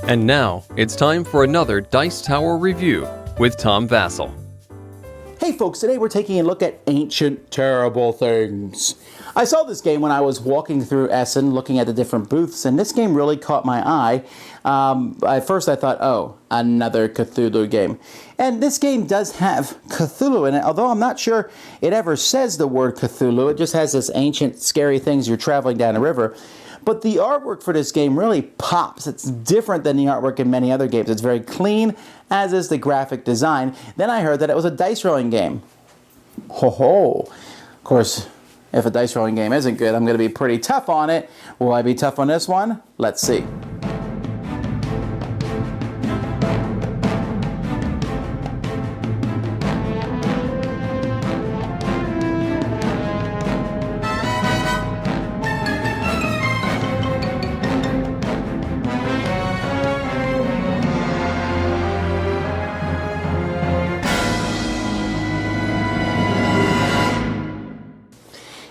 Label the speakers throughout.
Speaker 1: And now, it's time for another Dice Tower review with Tom Vasel.
Speaker 2: Hey folks, today we're taking a look at Ancient Terrible Things. I saw this game when I was walking through Essen looking at the different booths, and this game really caught my eye. At first I thought, oh, another Cthulhu game. And this game does have Cthulhu in it, although I'm not sure it ever says the word Cthulhu. It just has this ancient, scary things you're traveling down a river. But the artwork for this game really pops. It's different than the artwork in many other games. It's very clean, as is the graphic design. Then I heard that it was a dice rolling game. Ho ho. Of course, if a dice rolling game isn't good, I'm going to be pretty tough on it. Will I be tough on this one? Let's see.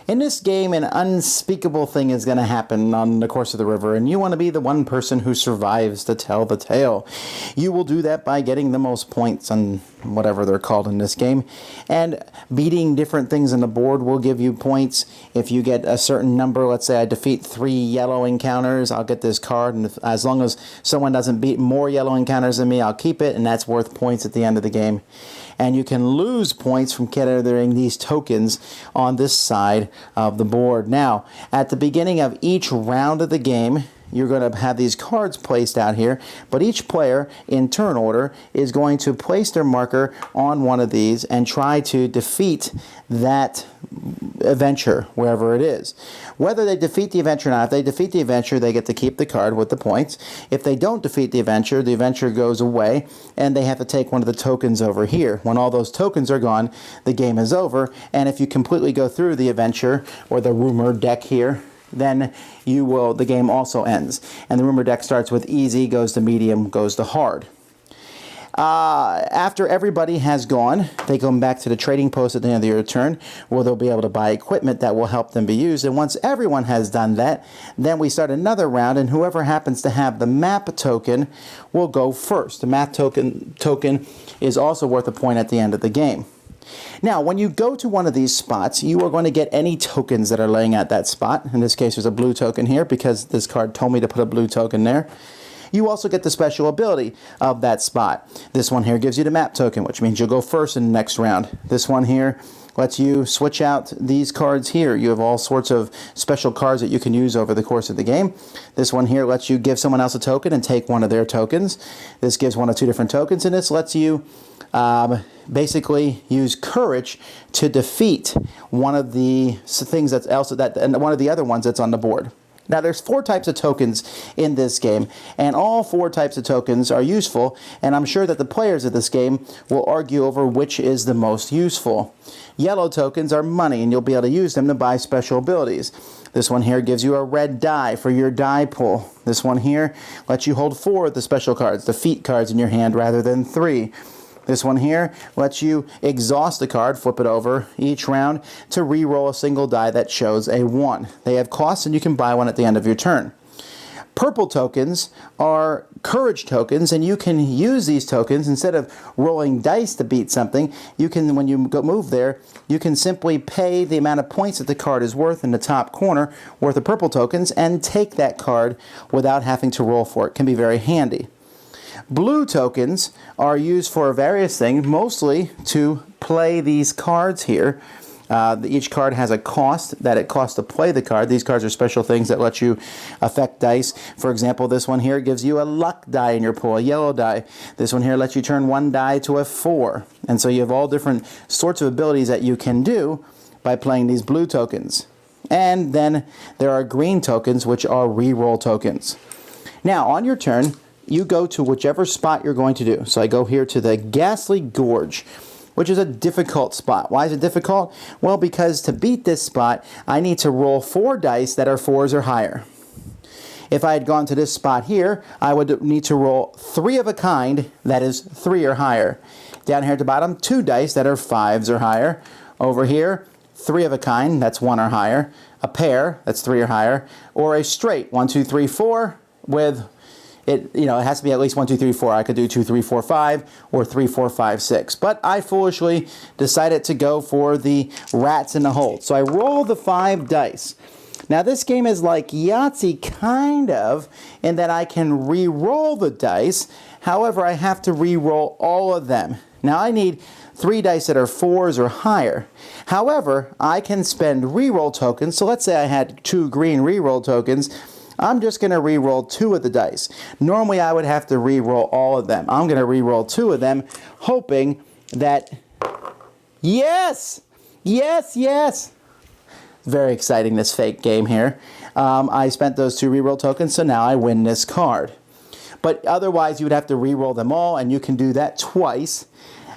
Speaker 2: In this game, an unspeakable thing is going to happen on the course of the river, and you want to be the one person who survives to tell the tale. You will do that by getting the most points on whatever they're called in this game, and beating different things on the board will give you points. If you get a certain number, let's say I defeat 3 yellow encounters, I'll get this card, and as long as someone doesn't beat more yellow encounters than me, I'll keep it, and that's worth points at the end of the game. And you can lose points from gathering these tokens on this side of the board. Now, at the beginning of each round of the game, you're going to have these cards placed out here, but each player in turn order is going to place their marker on one of these and try to defeat that adventure wherever it is. Whether they defeat the adventure or not, if they defeat the adventure, they get to keep the card with the points. If they don't defeat the adventure goes away and they have to take one of the tokens over here. When all those tokens are gone, the game is over, and if you completely go through the adventure or the rumor deck here, then the game also ends. And the rumor deck starts with easy, goes to medium, goes to hard. After everybody has gone, they come back to the trading post at the end of their turn, where they'll be able to buy equipment that will help them be used. And once everyone has done that, then we start another round, and whoever happens to have the map token will go first. The map token is also worth a point at the end of the game. Now, when you go to one of these spots, you are going to get any tokens that are laying at that spot. In this case, there's a blue token here because this card told me to put a blue token there. You also get the special ability of that spot. This one here gives you the map token, which means you'll go first in the next round. This one here lets you switch out these cards here. You have all sorts of special cards that you can use over the course of the game. This one here lets you give someone else a token and take one of their tokens. This gives 1 or 2 different tokens, and this lets you basically use courage to defeat one of the things and one of the other ones that's on the board. Now, there's 4 types of tokens in this game, and all 4 types of tokens are useful, and I'm sure that the players of this game will argue over which is the most useful. Yellow tokens are money, and you'll be able to use them to buy special abilities. This one here gives you a red die for your die pull. This one here lets you hold 4 of the special cards, the feat cards in your hand, rather than 3. This one here lets you exhaust a card, flip it over each round to re-roll a single die that shows a 1. They have costs, and you can buy one at the end of your turn. Purple tokens are courage tokens, and you can use these tokens instead of rolling dice to beat something. You can, when you move there, you can simply pay the amount of points that the card is worth in the top corner, worth of purple tokens, and take that card without having to roll for it. It can be very handy. Blue tokens are used for various things, mostly to play these cards here. Each card has a cost that it costs to play the card. These cards are special things that let you affect dice. For example, this one here gives you a luck die in your pool, a yellow die. This one here lets you turn 1 die to a 4. And so you have all different sorts of abilities that you can do by playing these blue tokens. And then there are green tokens, which are re-roll tokens. Now, on your turn, you go to whichever spot you're going to do. So I go here to the Ghastly Gorge, which is a difficult spot. Why is it difficult? Well, because to beat this spot, I need to roll 4 dice that are 4s or higher. If I had gone to this spot here, I would need to roll 3 of a kind that is 3 or higher. Down here at the bottom, 2 dice that are 5s or higher. Over here, 3 of a kind, that's 1 or higher. A pair, that's 3 or higher. Or a straight, 1, 2, 3, 4, with it has to be at least 1, 2, 3, 4. I could do 2, 3, 4, 5, or 3, 4, 5, 6. But I foolishly decided to go for the rats in the hole. So I roll the 5 dice. Now this game is like Yahtzee, kind of, in that I can re-roll the dice. However, I have to re-roll all of them. Now I need 3 dice that are 4s or higher. However, I can spend re-roll tokens. So let's say I had 2 green re-roll tokens. I'm just going to re-roll 2 of the dice. Normally I would have to re-roll all of them. I'm going to re-roll 2 of them, hoping that, yes, yes, yes. Very exciting, this fake game here. I spent those 2 re-roll tokens, so now I win this card. But otherwise, you would have to re-roll them all, and you can do that twice.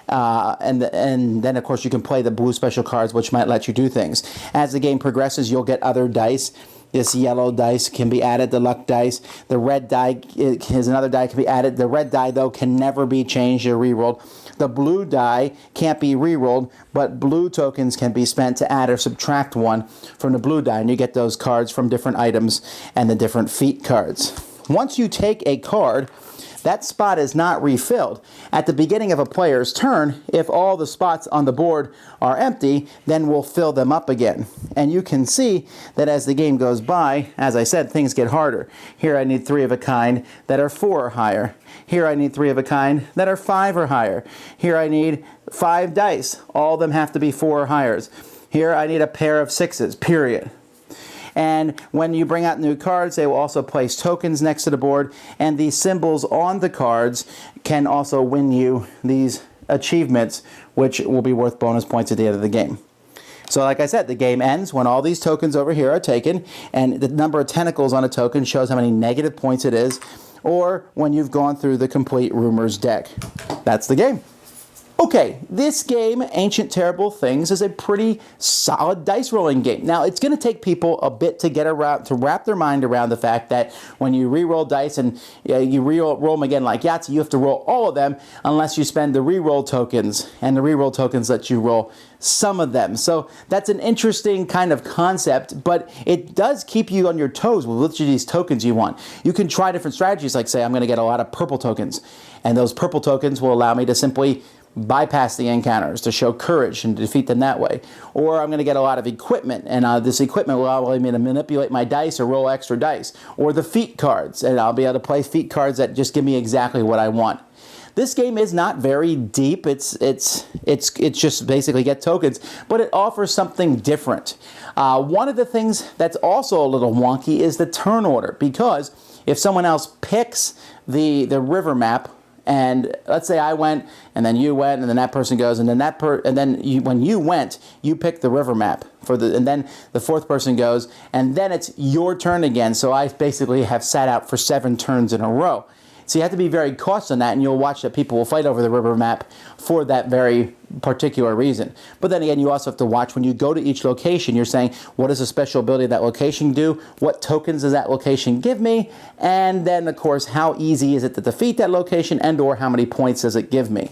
Speaker 2: And then, of course, you can play the blue special cards, which might let you do things. As the game progresses, you'll get other dice. This yellow dice can be added, the luck dice. The red die is another die can be added. The red die, though, can never be changed or re-rolled. The blue die can't be re-rolled, but blue tokens can be spent to add or subtract 1 from the blue die, and you get those cards from different items and the different feat cards. Once you take a card, that spot is not refilled. At the beginning of a player's turn, if all the spots on the board are empty, then we'll fill them up again. And you can see that as the game goes by, as I said, things get harder. Here I need 3 of a kind that are 4 or higher. Here I need 3 of a kind that are 5 or higher. Here I need 5 dice. All of them have to be 4 or higher. Here I need a pair of 6s, period. And when you bring out new cards, they will also place tokens next to the board, and these symbols on the cards can also win you these achievements, which will be worth bonus points at the end of the game. So like I said, the game ends when all these tokens over here are taken, and the number of tentacles on a token shows how many negative points it is, or when you've gone through the complete Rumors deck. That's the game. Okay, this game, Ancient Terrible Things, is a pretty solid dice rolling game. Now, it's going to take people a bit to get around, to wrap their mind around the fact that when you re-roll dice and you roll them again like Yahtzee, you have to roll all of them unless you spend the re-roll tokens, and the re-roll tokens let you roll some of them. So that's an interesting kind of concept, but it does keep you on your toes with which of these tokens you want. You can try different strategies, like say I'm going to get a lot of purple tokens, and those purple tokens will allow me to simply bypass the encounters to show courage and defeat them that way. Or I'm going to get a lot of equipment, and this equipment will allow me to manipulate my dice or roll extra dice. Or the feat cards, and I'll be able to play feat cards that just give me exactly what I want. This game is not very deep. It's just basically get tokens, but it offers something different. One of the things that's also a little wonky is the turn order, because if someone else picks the river map, and let's say I went, and then you went, and then that person goes, and then when you went, you picked the river map and then the 4th person goes, and then it's your turn again. So I basically have sat out for 7 turns in a row. So you have to be very cautious on that, and you'll watch that people will fight over the river map for that very particular reason. But then again, you also have to watch when you go to each location, you're saying, what does a special ability that location do? What tokens does that location give me? And then, of course, how easy is it to defeat that location, and or how many points does it give me?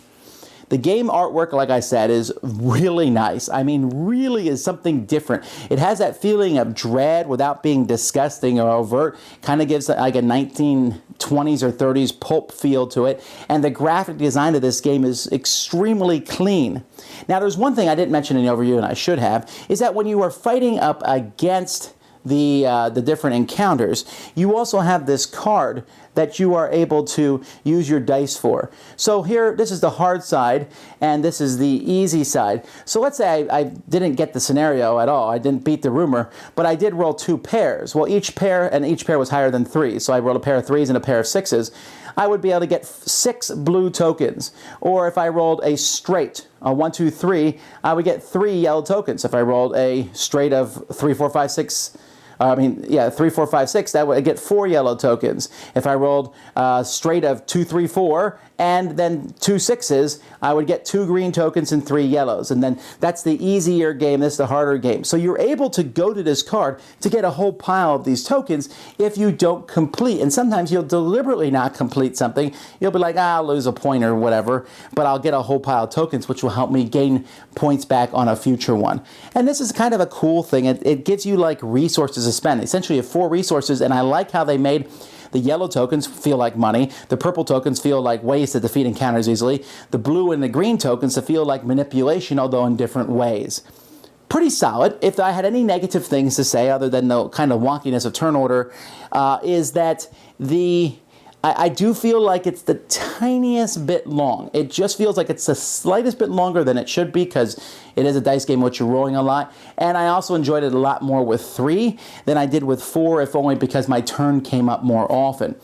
Speaker 2: The game artwork, like I said, is really nice. I mean, really is something different. It has that feeling of dread without being disgusting or overt. Kind of gives like a 1920s or 30s pulp feel to it. And the graphic design of this game is extremely clean. Now, there's one thing I didn't mention in the overview, and I should have, is that when you are fighting up against the different encounters, you also have this card that you are able to use your dice for. So here, this is the hard side, and this is the easy side. So let's say I didn't get the scenario at all. I didn't beat the rumor, but I did roll 2 pairs. Well, each pair was higher than 3. So I rolled a pair of 3s and a pair of 6s. I would be able to get 6 blue tokens. Or if I rolled a straight, a 1, 2, 3, I would get 3 yellow tokens. If I rolled a straight of 3, 4, 5, 6, 3, 4, 5, 6, that would get 4 yellow tokens. If I rolled straight of 2, 3, 4, and then 2 6s, I would get 2 green tokens and 3 yellows. And then that's the easier game, this is the harder game. So you're able to go to this card to get a whole pile of these tokens if you don't complete. And sometimes you'll deliberately not complete something. You'll be like, I'll lose a point or whatever, but I'll get a whole pile of tokens, which will help me gain points back on a future one. And this is kind of a cool thing. It gives you like resources to spend. Essentially, you have 4 resources, and I like how they made the yellow tokens feel like money. The purple tokens feel like ways to defeat encounters easily. The blue and the green tokens to feel like manipulation, although in different ways. Pretty solid. If I had any negative things to say, other than the kind of wonkiness of turn order, is that I do feel like it's the tiniest bit long. It just feels like it's the slightest bit longer than it should be, because it is a dice game which you're rolling a lot. And I also enjoyed it a lot more with 3 than I did with 4, if only because my turn came up more often.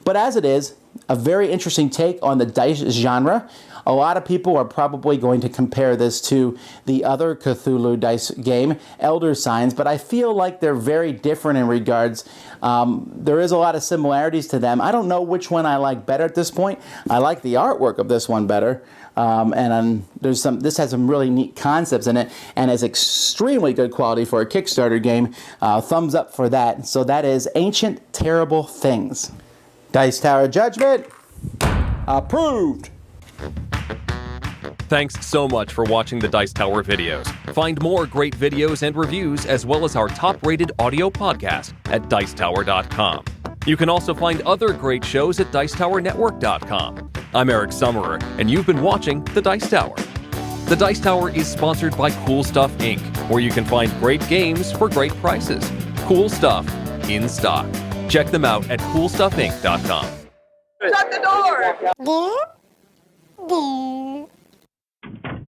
Speaker 2: But as it is, a very interesting take on the dice genre. A lot of people are probably going to compare this to the other Cthulhu dice game, Elder Signs, but I feel like they're very different in regards. There is a lot of similarities to them. I don't know which one I like better at this point. I like the artwork of this one better. This has some really neat concepts in it, and is extremely good quality for a Kickstarter game. Thumbs up for that. So that is Ancient Terrible Things. Dice Tower Judgment, approved.
Speaker 1: Thanks so much for watching the Dice Tower videos. Find more great videos and reviews, as well as our top-rated audio podcast at Dicetower.com. You can also find other great shows at Dicetowernetwork.com. I'm Eric Summerer, and you've been watching The Dice Tower. The Dice Tower is sponsored by Cool Stuff Inc., where you can find great games for great prices. Cool stuff in stock. Check them out at CoolStuffInc.com.
Speaker 3: Shut the door!